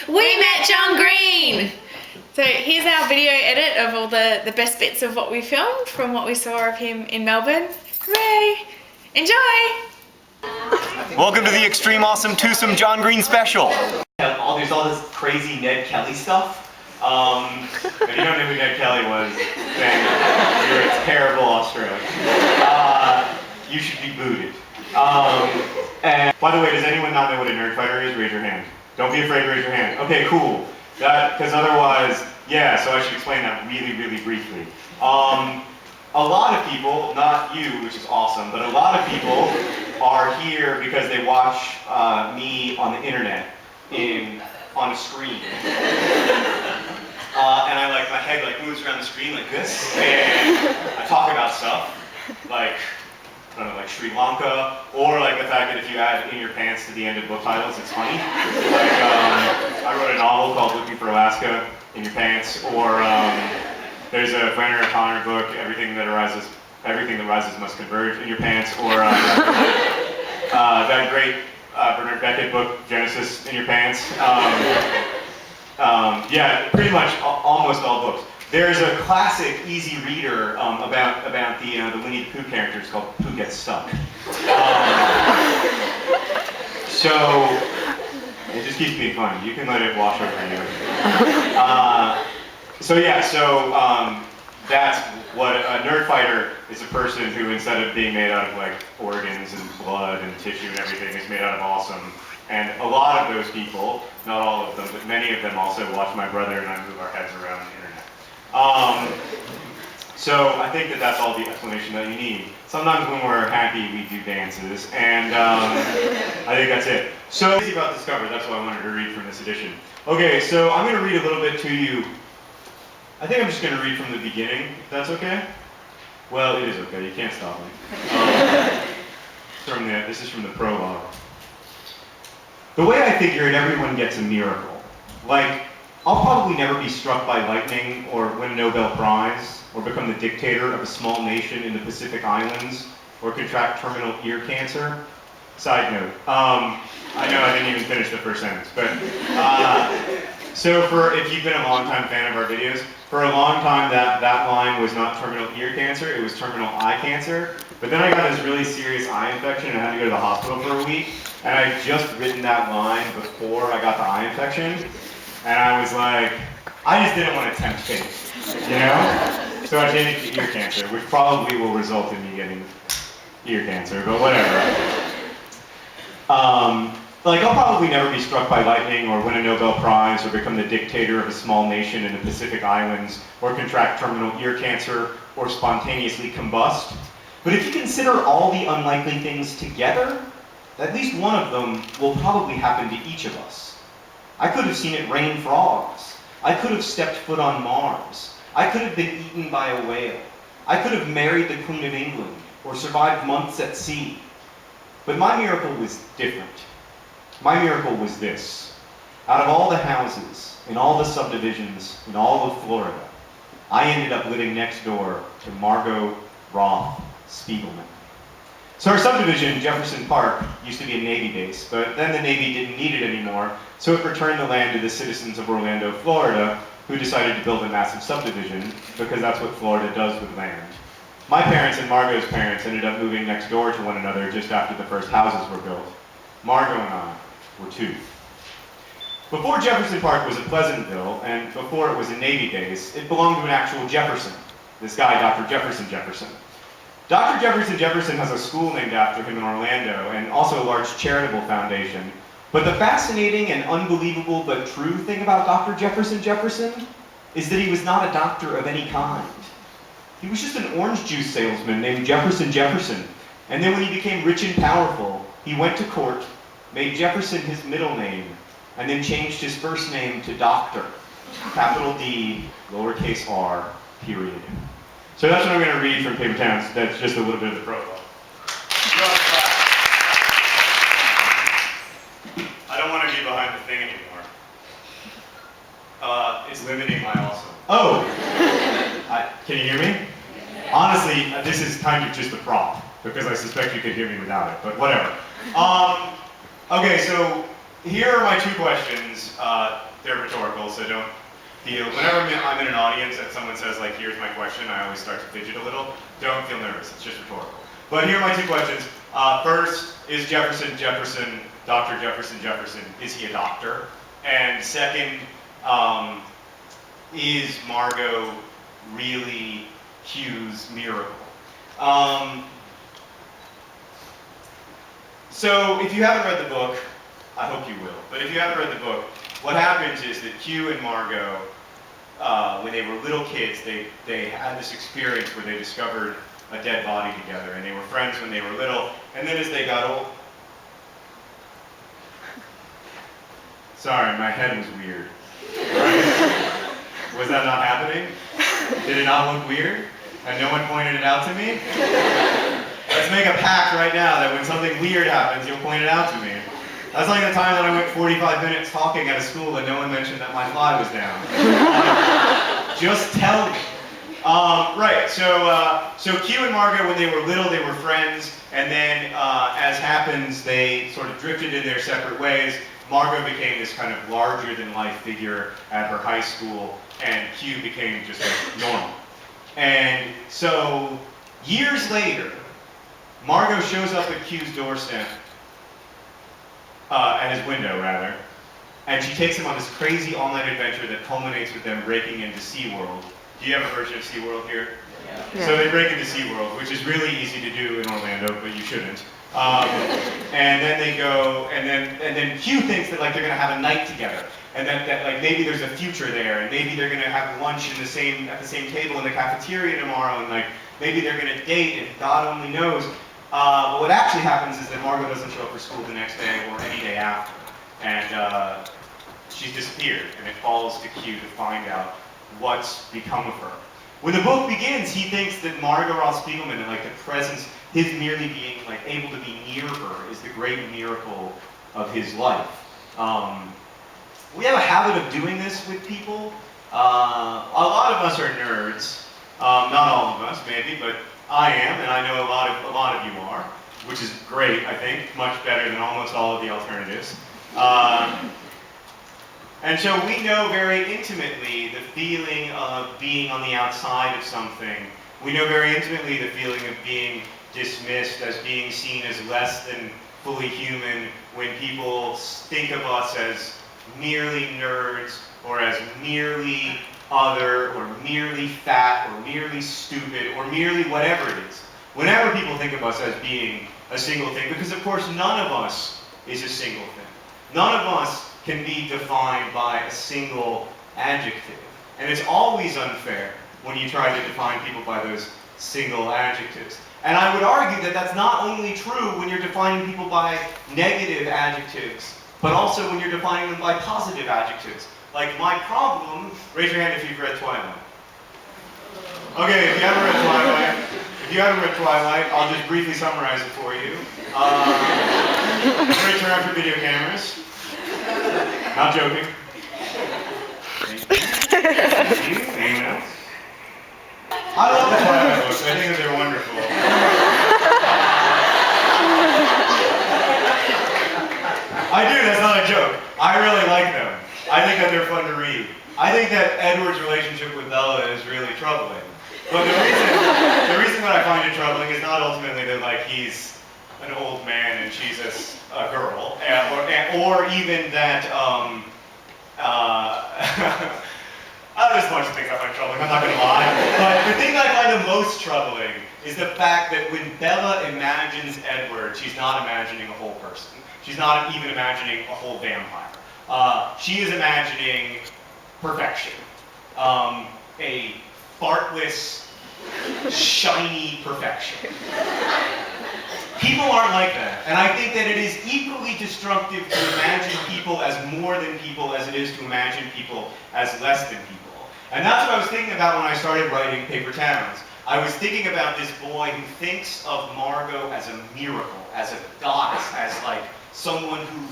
We met John Green! So here's our video edit of all the best bits of what we filmed from what we saw of him in Melbourne. Hooray! Enjoy! Welcome to the Extreme Awesome Twosome John Green special. There's all this crazy Ned Kelly stuff. If you don't know who Ned Kelly was, then you're a terrible Australian. You should be booted. And by the way, does anyone not know what a Nerdfighter is? Raise your hand. Don't be afraid to raise your hand. Okay, cool. Because otherwise, yeah, so I should explain that really, really briefly. A lot of people, not you, which is awesome, but a lot of people are here because they watch me on the internet on a screen. And my head moves around the screen like this, and I talk about stuff like, I don't know, like Sri Lanka, or like the fact that if you add in your pants to the end of book titles, it's funny. I wrote a novel called Looking for Alaska in Your Pants, or there's a Flannery O'Connor book, Everything That Rises Must Converge in Your Pants, or that great Bernard Beckett book, Genesis in Your Pants. Yeah, pretty much almost all books. There's a classic, easy reader about the Winnie the Pooh characters called Pooh Gets Stuck. So it just keeps being funny. You can let it wash over you. That's what a Nerdfighter is. A person who, instead of being made out of organs and blood and tissue and everything, is made out of awesome. And a lot of those people, not all of them, but many of them also watch my brother and I move our heads around the internet. So I think that's all the explanation that you need. Sometimes when we're happy, we do dances, and I think that's it. So easy about this cover, that's what I wanted to read from this edition. Okay, so I'm going to read a little bit to you. I think I'm just going to read from the beginning, if that's okay? Well, it is okay, you can't stop me. This is from the prologue. The way I figure it, everyone gets a miracle. I'll probably never be struck by lightning or win a Nobel Prize or become the dictator of a small nation in the Pacific Islands or contract terminal ear cancer. Side note, I know I didn't even finish the first sentence, but so if you've been a long-time fan of our videos, for a long time that line was not terminal ear cancer, it was terminal eye cancer. But then I got this really serious eye infection and I had to go to the hospital for a week, and I'd just written that line before I got the eye infection. And I was like, I just didn't want to tempt fate, you know? So I changed it to ear cancer, which probably will result in me getting ear cancer, but whatever. I'll probably never be struck by lightning or win a Nobel Prize or become the dictator of a small nation in the Pacific Islands or contract terminal ear cancer or spontaneously combust. But if you consider all the unlikely things together, at least one of them will probably happen to each of us. I could have seen it rain frogs. I could have stepped foot on Mars. I could have been eaten by a whale. I could have married the Queen of England or survived months at sea. But my miracle was different. My miracle was this. Out of all the houses, in all the subdivisions, in all of Florida, I ended up living next door to Margot Roth Spiegelman. So our subdivision, Jefferson Park, used to be a Navy base, but then the Navy didn't need it anymore, so it returned the land to the citizens of Orlando, Florida, who decided to build a massive subdivision, because that's what Florida does with land. My parents and Margot's parents ended up moving next door to one another just after the first houses were built. Margot and I were two. Before Jefferson Park was a Pleasantville, and before it was a Navy base, it belonged to an actual Jefferson, this guy, Dr. Jefferson Jefferson. Dr. Jefferson Jefferson has a school named after him in Orlando, and also a large charitable foundation. But the fascinating and unbelievable but true thing about Dr. Jefferson Jefferson is that he was not a doctor of any kind. He was just an orange juice salesman named Jefferson Jefferson. And then when he became rich and powerful, he went to court, made Jefferson his middle name, and then changed his first name to Doctor. Capital D, lowercase r, period. So that's what I'm going to read from Paper Towns. That's just a little bit of the prologue. I don't want to be behind the thing anymore. It's limiting my awesome. Oh! Can you hear me? Honestly, this is kind of just a prop, because I suspect you could hear me without it, but whatever. Okay, so here are my 2 questions. They're rhetorical, so don't feel, whenever I'm in an audience and someone says like, here's my question, I always start to fidget a little. Don't feel nervous, it's just rhetorical. But here are my 2 questions. First, is Dr. Jefferson Jefferson, is he a doctor? And second, is Margot really Q's miracle? So if you haven't read the book, I hope you will, but if you haven't read the book, what happens is that Q and Margot, when they were little kids, they had this experience where they discovered a dead body together, and they were friends when they were little, and then as they got old... Sorry, my head was weird. Right? Was that not happening? Did it not look weird? And no one pointed it out to me? Let's make a pact right now that when something weird happens, you'll point it out to me. That's like the time when I went 45 minutes talking at a school and no one mentioned that my fly was down. Just tell me. Right, so Q and Margot, when they were little, they were friends, and then, as happens, they sort of drifted in their separate ways. Margot became this kind of larger-than-life figure at her high school, and Q became just like normal. And so, years later, Margot shows up at Q's doorstep, at his window, rather, and she takes him on this crazy all-night adventure that culminates with them breaking into SeaWorld. Do you have a version of SeaWorld here? Yeah. So they break into SeaWorld, which is really easy to do in Orlando, but you shouldn't. And then they go, and then Q thinks that like they're gonna have a night together, and that like maybe there's a future there, and maybe they're gonna have lunch at the same table in the cafeteria tomorrow, and like maybe they're gonna date, and God only knows. But what actually happens is that Margot doesn't show up for school the next day or any day after, and she's disappeared, and it falls to Q to find out what's become of her. When the book begins, he thinks that Margot Ross Spiegelman and like the presence, his merely being like able to be near her is the great miracle of his life. We have a habit of doing this with people. A lot of us are nerds. Not all of us, maybe, but I am, and I know a lot of you are, which is great, I think, much better than almost all of the alternatives. And so we know very intimately the feeling of being on the outside of something. We know very intimately the feeling of being dismissed, as being seen as less than fully human, when people think of us as merely nerds, or as merely other, or merely fat, or merely stupid, or merely whatever it is. Whenever people think of us as being a single thing, because of course none of us is a single thing. None of us can be defined by a single adjective. And it's always unfair when you try to define people by those single adjectives. And I would argue that that's not only true when you're defining people by negative adjectives, but also when you're defining them by positive adjectives. Like my problem, raise your hand if you've read Twilight. Okay, if you haven't read Twilight, I'll just briefly summarize it for you. Great turn off your video cameras. Not joking. Thank you. Anyone else? I love the Twilight books. I think that they're wonderful. I do, that's not a joke. I really like them. I think that they're fun to read. I think that Edward's relationship with Bella is really troubling. But the reason that I find it troubling is not ultimately that like he's an old man and she's a girl, or even that there's a bunch of things I find troubling, I'm not going to lie. But the thing that I find the most troubling is the fact that when Bella imagines Edward, she's not imagining a whole person. She's not even imagining a whole vampire. She is imagining perfection. A fartless, shiny perfection. People aren't like that, and I think that it is equally destructive to imagine people as more than people as it is to imagine people as less than people. And that's what I was thinking about when I started writing Paper Towns. I was thinking about this boy who thinks of Margot as a miracle, as a goddess, as like someone who